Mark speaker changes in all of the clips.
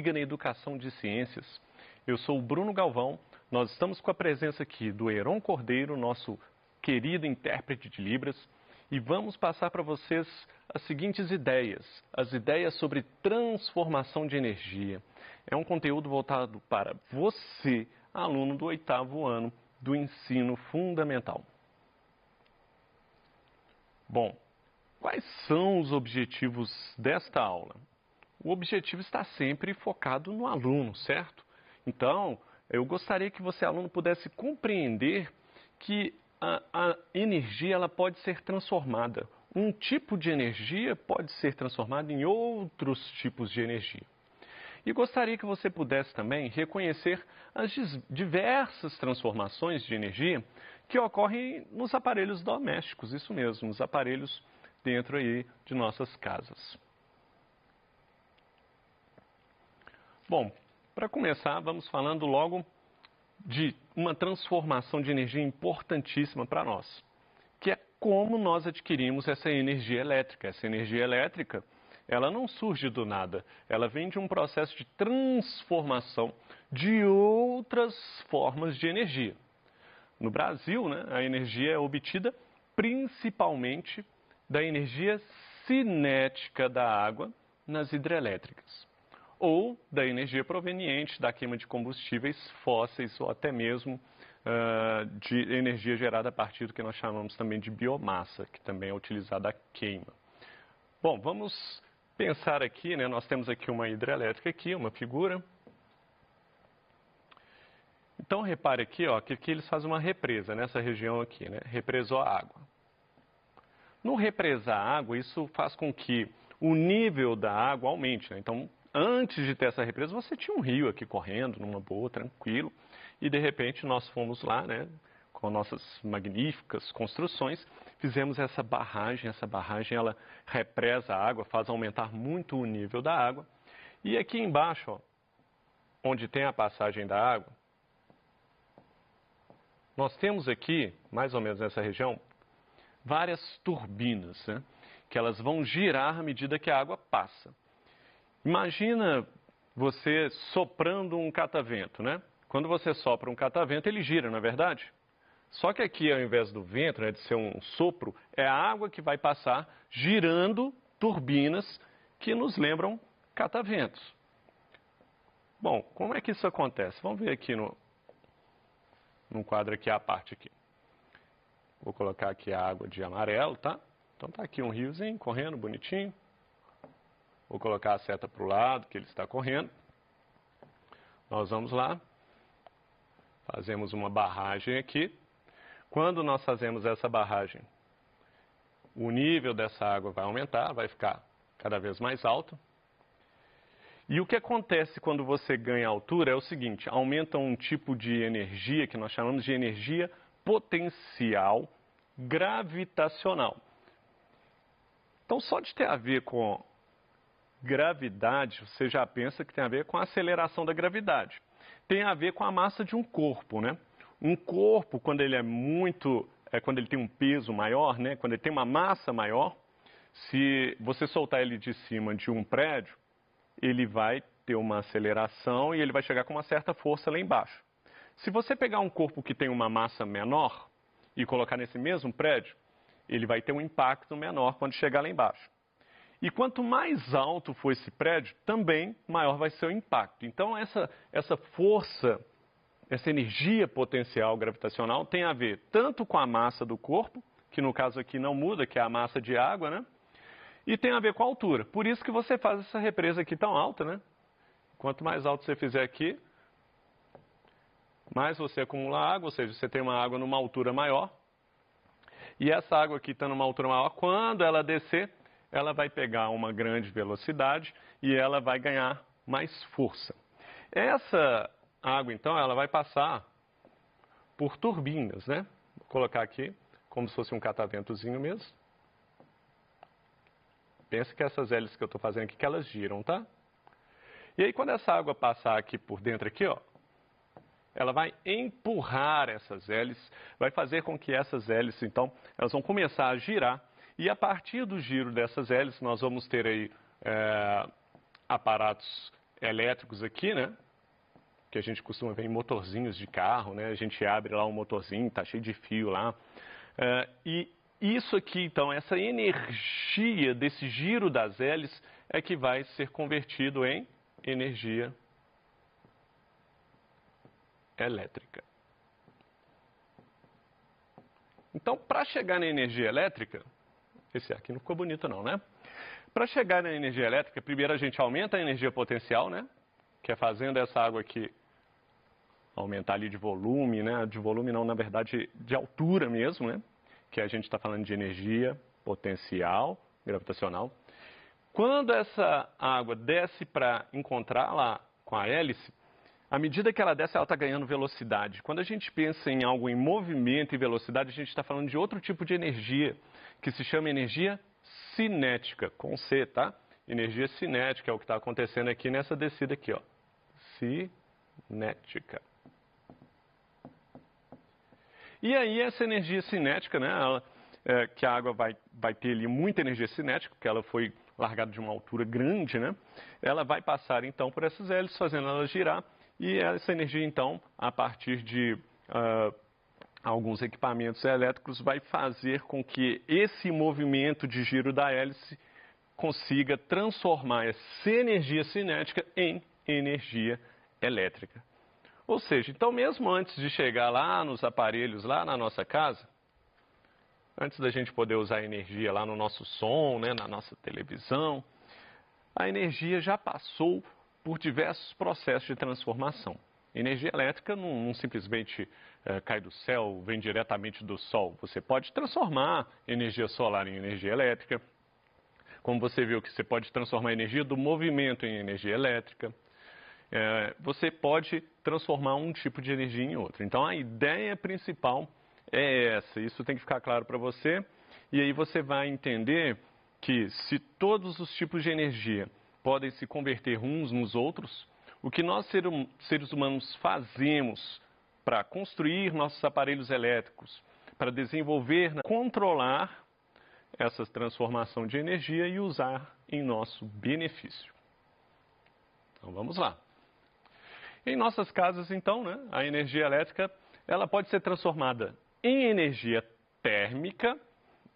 Speaker 1: liga na educação de ciências. Eu sou o Bruno Galvão, nós estamos com a presença aqui do Heron Cordeiro, nosso querido intérprete de Libras, e vamos passar para vocês as seguintes ideias, as ideias sobre transformação de energia. É um conteúdo voltado para você, aluno do 8º ano do ensino fundamental. Bom, quais são os objetivos desta aula? O objetivo está sempre focado no aluno, certo? Então, eu gostaria que você, aluno, pudesse compreender que a energia ela pode ser transformada. Um tipo de energia pode ser transformado em outros tipos de energia. E gostaria que você pudesse também reconhecer as diversas transformações de energia que ocorrem nos aparelhos domésticos, isso mesmo, nos aparelhos dentro aí de nossas casas. Bom, para começar, vamos falando logo de uma transformação de energia importantíssima para nós, que é como nós adquirimos essa energia elétrica. Essa energia elétrica, ela não surge do nada, ela vem de um processo de transformação de outras formas de energia. No Brasil, né, a energia é obtida principalmente da energia cinética da água nas hidrelétricas, ou da energia proveniente da queima de combustíveis fósseis ou até mesmo de energia gerada a partir do que nós chamamos também de biomassa, que também é utilizada a queima. Bom, vamos pensar aqui, né? Nós temos aqui uma hidrelétrica aqui, uma figura. Então repare aqui, ó, que aqui eles fazem uma represa nessa região aqui, né? Represou a água. No represar a água, isso faz com que o nível da água aumente, né? Então, antes de ter essa represa, você tinha um rio aqui correndo, numa boa, tranquilo, e de repente nós fomos lá, né, com nossas magníficas construções, fizemos essa barragem ela represa a água, faz aumentar muito o nível da água, e aqui embaixo, ó, onde tem a passagem da água, nós temos aqui, mais ou menos nessa região, várias turbinas, né, que elas vão girar à medida que a água passa. Imagina você soprando um catavento, né? Quando você sopra um catavento, ele gira, não é verdade? Só que aqui, ao invés do vento, né, de ser um sopro, é a água que vai passar girando turbinas que nos lembram cataventos. Bom, como é que isso acontece? Vamos ver aqui no quadro aqui a parte aqui. Vou colocar aqui a água de amarelo, tá? Então tá aqui um riozinho correndo, bonitinho. Vou colocar a seta para o lado, que ele está correndo. Nós vamos lá. Fazemos uma barragem aqui. Quando nós fazemos essa barragem, o nível dessa água vai aumentar, vai ficar cada vez mais alto. E o que acontece quando você ganha altura é o seguinte, aumenta um tipo de energia que nós chamamos de energia potencial gravitacional. Então, só de ter a ver com gravidade, você já pensa que tem a ver com a aceleração da gravidade. Tem a ver com a massa de um corpo, né? Um corpo, quando ele quando ele tem um peso maior, né? Quando ele tem uma massa maior, se você soltar ele de cima de um prédio, ele vai ter uma aceleração e ele vai chegar com uma certa força lá embaixo. Se você pegar um corpo que tem uma massa menor e colocar nesse mesmo prédio, ele vai ter um impacto menor quando chegar lá embaixo. E quanto mais alto for esse prédio, também maior vai ser o impacto. Então, essa força, essa energia potencial gravitacional tem a ver tanto com a massa do corpo, que no caso aqui não muda, que é a massa de água, né? E tem a ver com a altura. Por isso que você faz essa represa aqui tão alta, né? Quanto mais alto você fizer aqui, mais você acumula água, ou seja, você tem uma água numa altura maior. E essa água aqui está numa altura maior, quando ela descer, ela vai pegar uma grande velocidade e ela vai ganhar mais força. Essa água, então, ela vai passar por turbinas, né? Vou colocar aqui como se fosse um cataventozinho mesmo. Pensa que essas hélices que eu estou fazendo aqui, que elas giram, tá? E aí, quando essa água passar aqui por dentro, aqui, ó, ela vai empurrar essas hélices, vai fazer com que essas hélices, então, elas vão começar a girar. E a partir do giro dessas hélices, nós vamos ter aí aparatos elétricos aqui, né? Que a gente costuma ver em motorzinhos de carro, né? A gente abre lá um motorzinho, tá cheio de fio lá. E isso aqui, então, essa energia desse giro das hélices é que vai ser convertido em energia elétrica. Então, para chegar na energia elétrica, esse aqui não ficou bonito não, né? Para chegar na energia elétrica, primeiro a gente aumenta a energia potencial, né? Que é fazendo essa água aqui aumentar ali de volume, né? De volume não, na verdade, de altura mesmo, né? Que a gente está falando de energia potencial gravitacional. Quando essa água desce para encontrar lá com a hélice, à medida que ela desce, ela está ganhando velocidade. Quando a gente pensa em algo em movimento e velocidade, a gente está falando de outro tipo de energia, que se chama energia cinética, com C, tá? Energia cinética é o que está acontecendo aqui nessa descida aqui, ó. Cinética. E aí essa energia cinética, né, que a água vai ter ali muita energia cinética, porque ela foi largada de uma altura grande, né, ela vai passar então por essas hélices, fazendo ela girar, e essa energia então, a partir de alguns equipamentos elétricos, vai fazer com que esse movimento de giro da hélice consiga transformar essa energia cinética em energia elétrica. Ou seja, então mesmo antes de chegar lá nos aparelhos, lá na nossa casa, antes da gente poder usar a energia lá no nosso som, né, na nossa televisão, a energia já passou por diversos processos de transformação. Energia elétrica não simplesmente cai do céu, vem diretamente do sol. Você pode transformar energia solar em energia elétrica, como você viu que você pode transformar a energia do movimento em energia elétrica. Você pode transformar um tipo de energia em outro. Então, a ideia principal é essa. Isso tem que ficar claro para você. E aí você vai entender que se todos os tipos de energia podem se converter uns nos outros, o que nós, seres humanos, fazemos para construir nossos aparelhos elétricos, para desenvolver, controlar essa transformação de energia e usar em nosso benefício. Então, vamos lá. Em nossas casas, então, né, a energia elétrica ela pode ser transformada em energia térmica.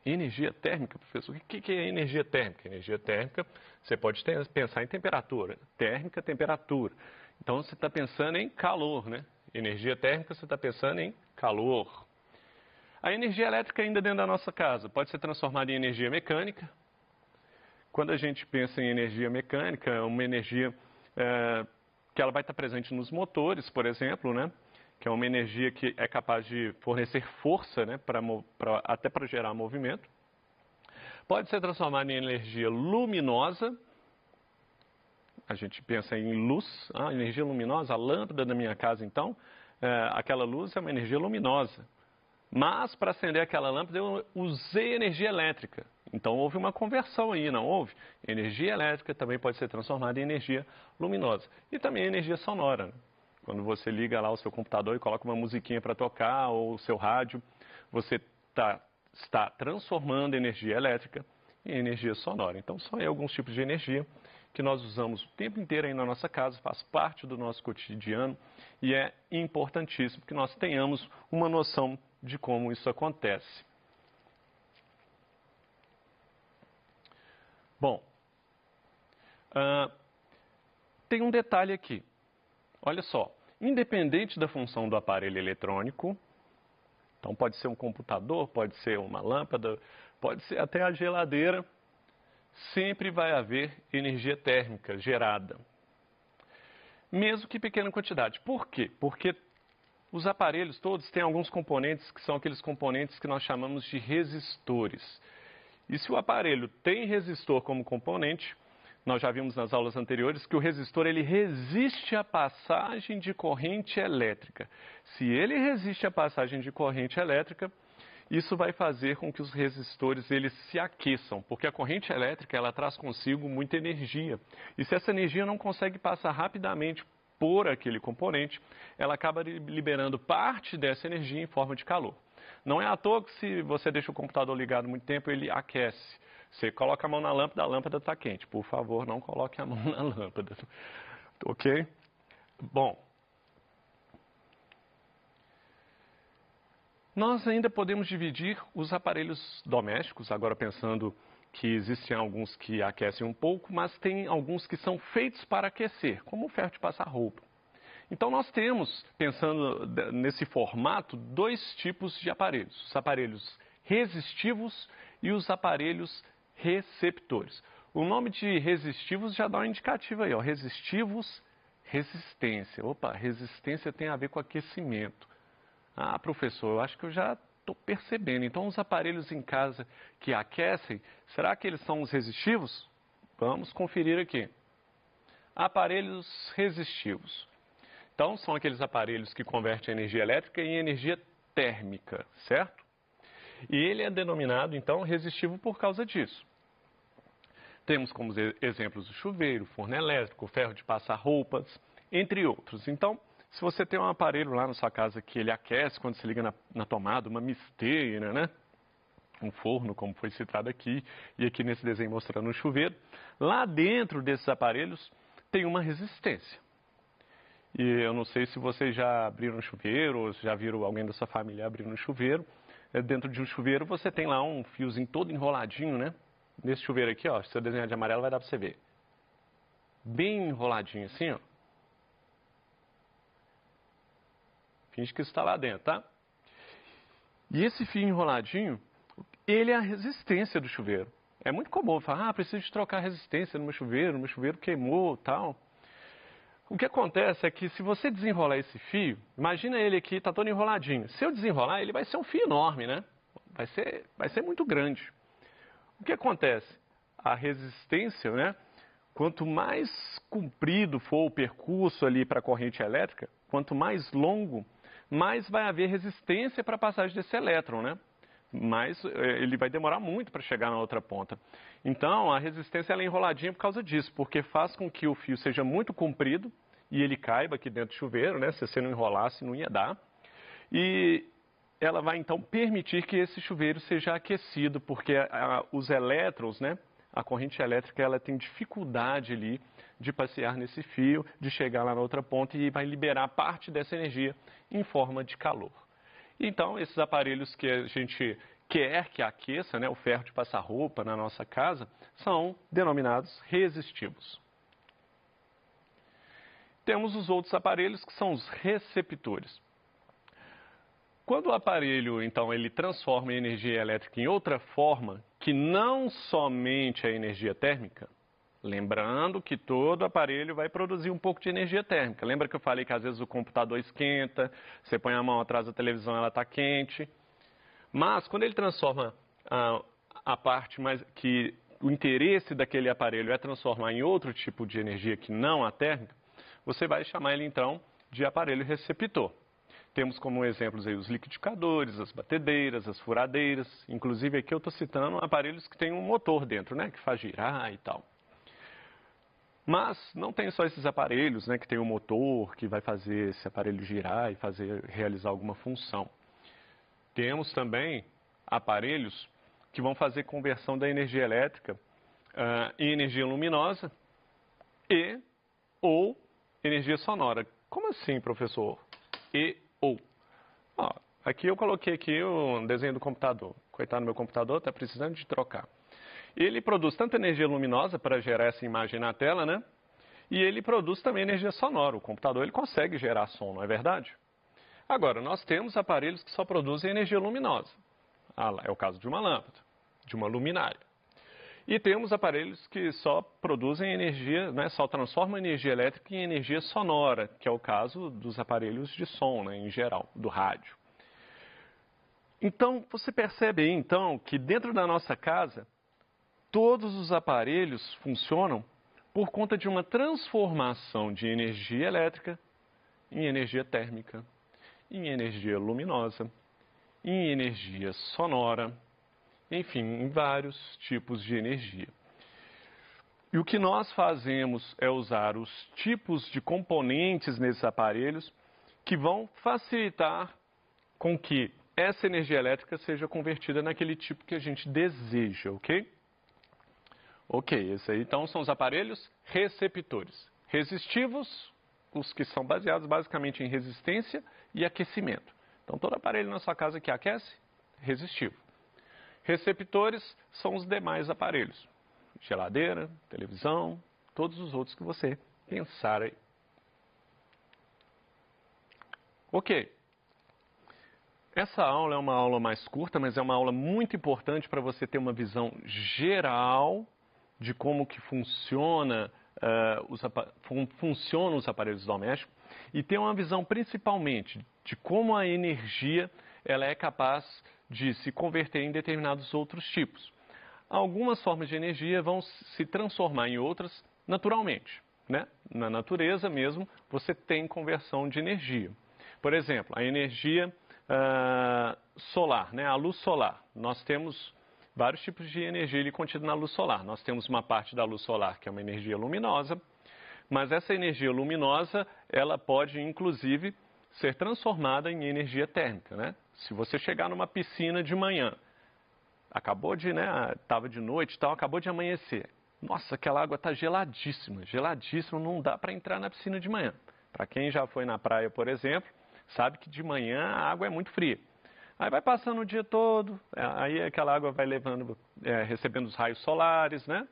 Speaker 1: Energia térmica, professor, o que é energia térmica? Energia térmica, você pode pensar em temperatura. Térmica, temperatura. Então, você está pensando em calor, né? Energia térmica, você está pensando em calor. A energia elétrica ainda dentro da nossa casa pode ser transformada em energia mecânica. Quando a gente pensa em energia mecânica, é uma energia que ela vai estar presente nos motores, por exemplo, né? Que é uma energia que é capaz de fornecer força, né? Até para gerar movimento. Pode ser transformada em energia luminosa. A gente pensa em luz, energia luminosa, a lâmpada da minha casa, então, aquela luz é uma energia luminosa. Mas, para acender aquela lâmpada, eu usei energia elétrica. Então, houve uma conversão aí, não houve? Energia elétrica também pode ser transformada em energia luminosa. E também energia sonora. Né? Quando você liga lá o seu computador e coloca uma musiquinha para tocar, ou o seu rádio, você está transformando energia elétrica em energia sonora. Então, são aí alguns tipos de energia que nós usamos o tempo inteiro aí na nossa casa, faz parte do nosso cotidiano e é importantíssimo que nós tenhamos uma noção de como isso acontece. Bom, tem um detalhe aqui. Olha só, independente da função do aparelho eletrônico, então pode ser um computador, pode ser uma lâmpada, pode ser até a geladeira, sempre vai haver energia térmica gerada, mesmo que em pequena quantidade. Por quê? Porque os aparelhos todos têm alguns componentes que são aqueles componentes que nós chamamos de resistores. E se o aparelho tem resistor como componente, nós já vimos nas aulas anteriores que o resistor ele resiste à passagem de corrente elétrica. Se ele resiste à passagem de corrente elétrica, isso vai fazer com que os resistores eles se aqueçam, porque a corrente elétrica ela traz consigo muita energia. E se essa energia não consegue passar rapidamente por aquele componente, ela acaba liberando parte dessa energia em forma de calor. Não é à toa que se você deixa o computador ligado muito tempo, ele aquece. Você coloca a mão na lâmpada, a lâmpada está quente. Por favor, não coloque a mão na lâmpada. Ok? Bom, nós ainda podemos dividir os aparelhos domésticos, agora pensando que existem alguns que aquecem um pouco, mas tem alguns que são feitos para aquecer, como o ferro de passar roupa. Então nós temos, pensando nesse formato, dois tipos de aparelhos: os aparelhos resistivos e os aparelhos receptores. O nome de resistivos já dá um indicativo aí, ó, resistivos, resistência. Opa, resistência tem a ver com aquecimento. Ah, professor, eu acho que eu já estou percebendo. Então, os aparelhos em casa que aquecem, será que eles são os resistivos? Vamos conferir aqui. Aparelhos resistivos. Então, são aqueles aparelhos que convertem energia elétrica em energia térmica, certo? E ele é denominado, então, resistivo por causa disso. Temos como exemplos o chuveiro, o forno elétrico, o ferro de passar roupas, entre outros. Então, se você tem um aparelho lá na sua casa que ele aquece quando se liga na tomada, uma misteira, né? Um forno, como foi citado aqui, e aqui nesse desenho mostrando um chuveiro, lá dentro desses aparelhos tem uma resistência. E eu não sei se vocês já abriram um chuveiro, ou já viram alguém da sua família abrindo um chuveiro. Dentro de um chuveiro você tem lá um fiozinho todo enroladinho, né? Nesse chuveiro aqui, ó, se eu desenhar de amarelo vai dar para você ver. Bem enroladinho assim, ó. Finge que isso está lá dentro, tá? E esse fio enroladinho, ele é a resistência do chuveiro. É muito comum falar, preciso de trocar a resistência no meu chuveiro queimou, tal. O que acontece é que se você desenrolar esse fio, imagina ele aqui, está todo enroladinho. Se eu desenrolar, ele vai ser um fio enorme, né? Vai ser muito grande. O que acontece? A resistência, né? Quanto mais comprido for o percurso ali para a corrente elétrica, quanto mais longo, mais vai haver resistência para a passagem desse elétron, né? Mas ele vai demorar muito para chegar na outra ponta. Então, a resistência ela é enroladinha por causa disso, porque faz com que o fio seja muito comprido e ele caiba aqui dentro do chuveiro, né? Se você não enrolasse, não ia dar. E ela vai, então, permitir que esse chuveiro seja aquecido, porque os elétrons, né? A corrente elétrica ela tem dificuldade ali de passear nesse fio, de chegar lá na outra ponta e vai liberar parte dessa energia em forma de calor. Então, esses aparelhos que a gente quer que aqueça, né, o ferro de passar roupa na nossa casa, são denominados resistivos. Temos os outros aparelhos que são os receptores. Quando o aparelho, então, ele transforma a energia elétrica em outra forma, que não somente a energia térmica, lembrando que todo aparelho vai produzir um pouco de energia térmica. Lembra que eu falei que às vezes o computador esquenta, você põe a mão atrás da televisão, ela está quente. Mas quando ele transforma a parte mais que o interesse daquele aparelho é transformar em outro tipo de energia que não a térmica, você vai chamar ele então de aparelho receptor. Temos como exemplos aí os liquidificadores, as batedeiras, as furadeiras. Inclusive aqui eu estou citando aparelhos que têm um motor dentro, né, que faz girar e tal. Mas não tem só esses aparelhos, né, que tem um motor que vai fazer esse aparelho girar e realizar alguma função. Temos também aparelhos que vão fazer conversão da energia elétrica em energia luminosa ou energia sonora. Como assim, professor? Ou. Ó, aqui eu coloquei aqui um desenho do computador. Coitado do meu computador, está precisando de trocar. Ele produz tanto energia luminosa para gerar essa imagem na tela, né? E ele produz também energia sonora. O computador ele consegue gerar som, não é verdade? Agora, nós temos aparelhos que só produzem energia luminosa. É o caso de uma lâmpada, de uma luminária. E temos aparelhos que só produzem energia, né, só transformam energia elétrica em energia sonora, que é o caso dos aparelhos de som, né, em geral, do rádio. Então, você percebe aí, então, que dentro da nossa casa, todos os aparelhos funcionam por conta de uma transformação de energia elétrica em energia térmica, em energia luminosa, em energia sonora, enfim, em vários tipos de energia. E o que nós fazemos é usar os tipos de componentes nesses aparelhos que vão facilitar com que essa energia elétrica seja convertida naquele tipo que a gente deseja, ok? Ok, esses aí então são os aparelhos receptores. Resistivos, os que são baseados basicamente em resistência e aquecimento. Então, todo aparelho na sua casa que aquece, resistivo. Receptores são os demais aparelhos. Geladeira, televisão, todos os outros que você pensar aí. Ok. Essa aula é uma aula mais curta, mas é uma aula muito importante para você ter uma visão geral de como que funciona, funcionam os aparelhos domésticos e ter uma visão principalmente de como a energia ela é capaz de se converter em determinados outros tipos. Algumas formas de energia vão se transformar em outras naturalmente, né? Na natureza mesmo, você tem conversão de energia. Por exemplo, a energia solar, né? A luz solar. Nós temos vários tipos de energia ali contida na luz solar. Nós temos uma parte da luz solar que é uma energia luminosa, mas essa energia luminosa, ela pode inclusive ser transformada em energia térmica, né? Se você chegar numa piscina de manhã, acabou de, né, estava de noite e tal, acabou de amanhecer. Nossa, aquela água está geladíssima, geladíssima, não dá para entrar na piscina de manhã. Para quem já foi na praia, por exemplo, sabe que de manhã a água é muito fria. Aí vai passando o dia todo, aí aquela água vai levando, recebendo os raios solares, né?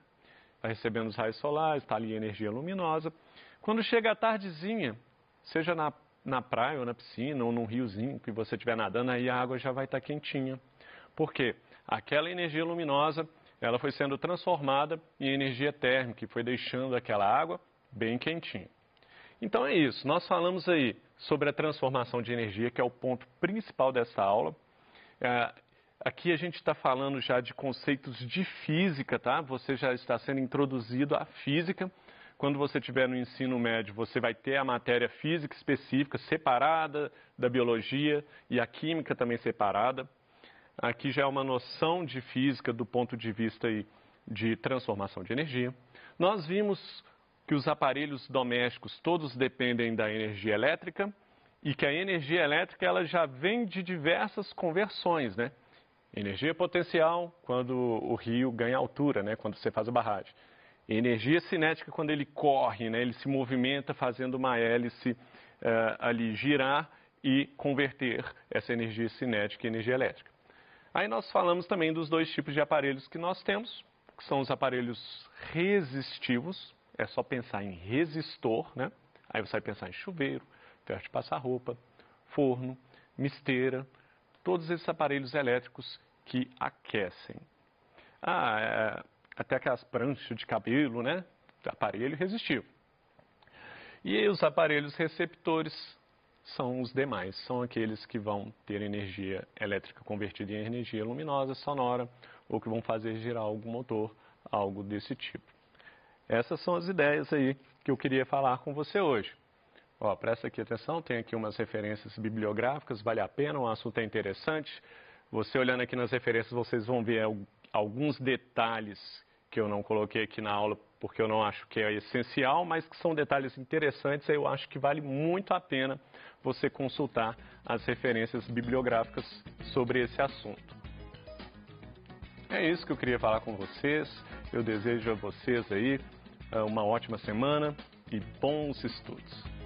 Speaker 1: Vai recebendo os raios solares, está ali a energia luminosa. Quando chega a tardezinha, seja na praia ou na piscina ou num riozinho que você estiver nadando, aí a água já vai estar quentinha. Por quê? Aquela energia luminosa, ela foi sendo transformada em energia térmica e foi deixando aquela água bem quentinha. Então é isso, nós falamos aí sobre a transformação de energia, que é o ponto principal dessa aula. Aqui a gente está falando já de conceitos de física, tá? Você já está sendo introduzido à física. Quando você estiver no ensino médio, você vai ter a matéria física específica separada da biologia e a química também separada. Aqui já é uma noção de física do ponto de vista aí de transformação de energia. Nós vimos que os aparelhos domésticos todos dependem da energia elétrica e que a energia elétrica ela já vem de diversas conversões, né? Energia potencial, quando o rio ganha altura, né? Quando você faz a barragem. Energia cinética, quando ele corre, né? Ele se movimenta fazendo uma hélice ali girar e converter essa energia cinética em energia elétrica. Aí nós falamos também dos dois tipos de aparelhos que nós temos, que são os aparelhos resistivos, é só pensar em resistor, né? Aí você vai pensar em chuveiro, ferro de passar roupa, forno, misteira, todos esses aparelhos elétricos que aquecem. Até aquelas pranchas de cabelo, né? Aparelho resistivo. E os aparelhos receptores são os demais, são aqueles que vão ter energia elétrica convertida em energia luminosa, sonora, ou que vão fazer girar algum motor, algo desse tipo. Essas são as ideias aí que eu queria falar com você hoje. Ó, presta aqui atenção, tem aqui umas referências bibliográficas, vale a pena, o assunto é interessante. Você olhando aqui nas referências, vocês vão ver alguns detalhes que eu não coloquei aqui na aula, porque eu não acho que é essencial, mas que são detalhes interessantes, eu acho que vale muito a pena você consultar as referências bibliográficas sobre esse assunto. É isso que eu queria falar com vocês, eu desejo a vocês aí uma ótima semana e bons estudos.